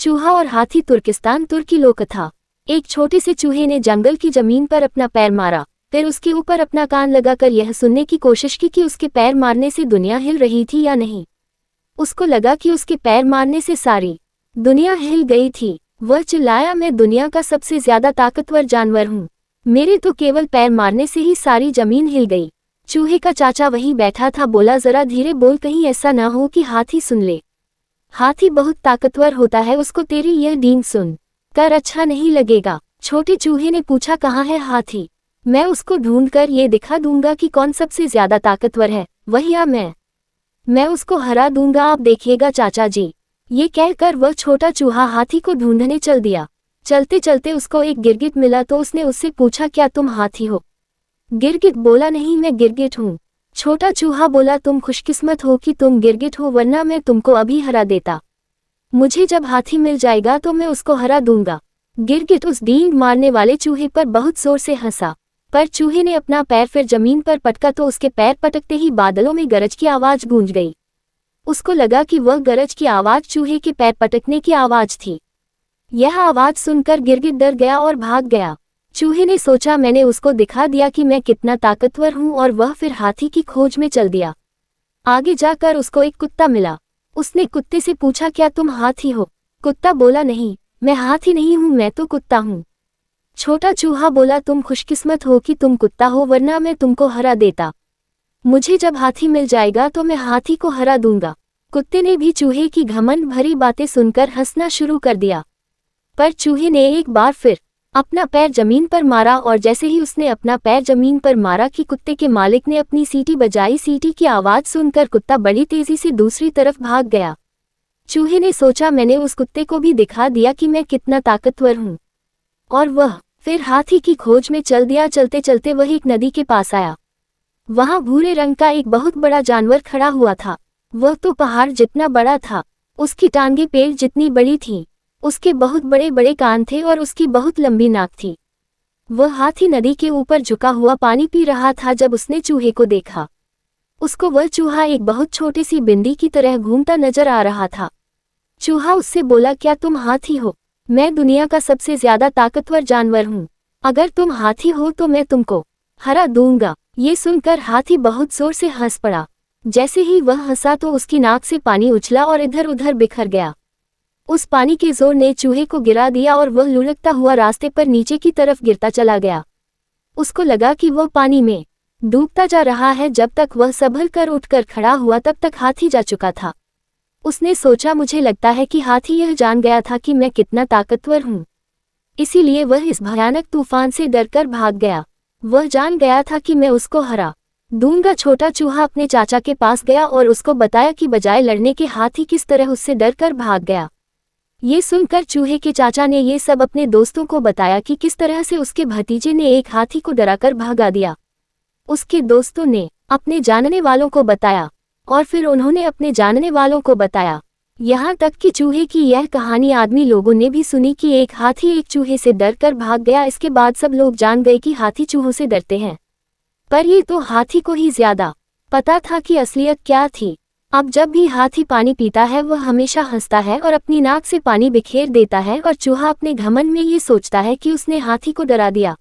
चूहा और हाथी तुर्किस्तान तुर्की लोककथा। एक छोटे से चूहे ने जंगल की जमीन पर अपना पैर मारा, फिर उसके ऊपर अपना कान लगाकर यह सुनने की कोशिश की कि उसके पैर मारने से दुनिया हिल रही थी या नहीं। उसको लगा कि उसके पैर मारने से सारी दुनिया हिल गई थी। वह चिल्लाया, मैं दुनिया का सबसे ज्यादा ताकतवर जानवर हूँ, मेरे तो केवल पैर मारने से ही सारी जमीन हिल गई। चूहे का चाचा वहीं बैठा था, बोला, जरा धीरे बोल, कहीं ऐसा ना हो कि हाथी सुन ले। हाथी बहुत ताकतवर होता है, उसको तेरी यह डींग सुन कर अच्छा नहीं लगेगा। छोटे चूहे ने पूछा, कहाँ है हाथी? मैं उसको ढूंढकर ये दिखा दूंगा कि कौन सबसे ज्यादा ताकतवर है, वह या मैं उसको हरा दूंगा, आप देखिएगा चाचा जी। ये कहकर वह छोटा चूहा हाथी को ढूंढने चल दिया। चलते चलते उसको एक गिरगिट मिला तो उसने उससे पूछा, क्या तुम हाथी हो? गिरगिट बोला, नहीं, मैं गिरगिट हूँ। छोटा चूहा बोला, तुम खुशकिस्मत हो कि तुम गिरगिट हो, वरना मैं तुमको अभी हरा देता। मुझे जब हाथी मिल जाएगा तो मैं उसको हरा दूंगा। गिरगिट उस डींग मारने वाले चूहे पर बहुत जोर से हंसा, पर चूहे ने अपना पैर फिर जमीन पर पटका तो उसके पैर पटकते ही बादलों में गरज की आवाज गूंज गई। उसको लगा कि वह गरज की आवाज चूहे के पैर पटकने की आवाज थी। यह आवाज सुनकर गिरगिट डर गया और भाग गया। चूहे ने सोचा, मैंने उसको दिखा दिया कि मैं कितना ताकतवर हूँ, और वह फिर हाथी की खोज में चल दिया। आगे जाकर उसको एक कुत्ता मिला। उसने कुत्ते से पूछा, क्या तुम हाथी हो? कुत्ता बोला, नहीं, मैं हाथी नहीं हूँ, मैं तो कुत्ता हूँ। छोटा चूहा बोला, तुम खुशकिस्मत हो कि तुम कुत्ता हो, वरना मैं तुमको हरा देता। मुझे जब हाथी मिल जाएगा तो मैं हाथी को हरा दूंगा। कुत्ते ने भी चूहे की घमंड भरी बातें सुनकर हंसना शुरू कर दिया। पर चूहे ने एक बार फिर अपना पैर जमीन पर मारा, और जैसे ही उसने अपना पैर जमीन पर मारा कि कुत्ते के मालिक ने अपनी सीटी बजाई। सीटी की आवाज सुनकर कुत्ता बड़ी तेजी से दूसरी तरफ भाग गया। चूहे ने सोचा, मैंने उस कुत्ते को भी दिखा दिया कि मैं कितना ताकतवर हूँ, और वह फिर हाथी की खोज में चल दिया। चलते चलते वह एक नदी के पास आया। वहां भूरे रंग का एक बहुत बड़ा जानवर खड़ा हुआ था। वह तो पहाड़ जितना बड़ा था, उसकी टांगें पेड़ जितनी बड़ी थीं, उसके बहुत बड़े बड़े कान थे और उसकी बहुत लंबी नाक थी। वह हाथी नदी के ऊपर झुका हुआ पानी पी रहा था। जब उसने चूहे को देखा, उसको वह चूहा एक बहुत छोटी सी बिंदी की तरह घूमता नजर आ रहा था। चूहा उससे बोला, क्या तुम हाथी हो? मैं दुनिया का सबसे ज्यादा ताकतवर जानवर हूँ, अगर तुम हाथी हो तो मैं तुमको हरा दूंगा। ये सुनकर हाथी बहुत जोर से हंस पड़ा। जैसे ही वह हंसा तो उसकी नाक से पानी उछला और इधर उधर बिखर गया। उस पानी के जोर ने चूहे को गिरा दिया और वह लुढ़कता हुआ रास्ते पर नीचे की तरफ गिरता चला गया। उसको लगा कि वह पानी में डूबता जा रहा है। जब तक वह संभल कर उठकर खड़ा हुआ तब तक हाथी जा चुका था। उसने सोचा, मुझे लगता है कि हाथी यह जान गया था कि मैं कितना ताकतवर हूँ, इसीलिए वह इस भयानक तूफान से डरकर भाग गया। वह जान गया था कि मैं उसको हरा दूंगा। छोटा चूहा अपने चाचा के पास गया और उसको बताया कि बजाय लड़ने के हाथी किस तरह उससे डरकर भाग गया। ये सुनकर चूहे के चाचा ने ये सब अपने दोस्तों को बताया कि किस तरह से उसके भतीजे ने एक हाथी को डराकर भगा दिया। उसके दोस्तों ने अपने जानने वालों को बताया, और फिर उन्होंने अपने जानने वालों को बताया। यहाँ तक कि चूहे की यह कहानी आदमी लोगों ने भी सुनी कि एक हाथी एक चूहे से डरकर भाग गया। इसके बाद सब लोग जान गए कि हाथी चूहों से डरते हैं, पर ये तो हाथी को ही ज्यादा पता था कि असलियत क्या थी। अब जब भी हाथी पानी पीता है वह हमेशा हंसता है और अपनी नाक से पानी बिखेर देता है, और चूहा अपने घमंड में ये सोचता है कि उसने हाथी को डरा दिया।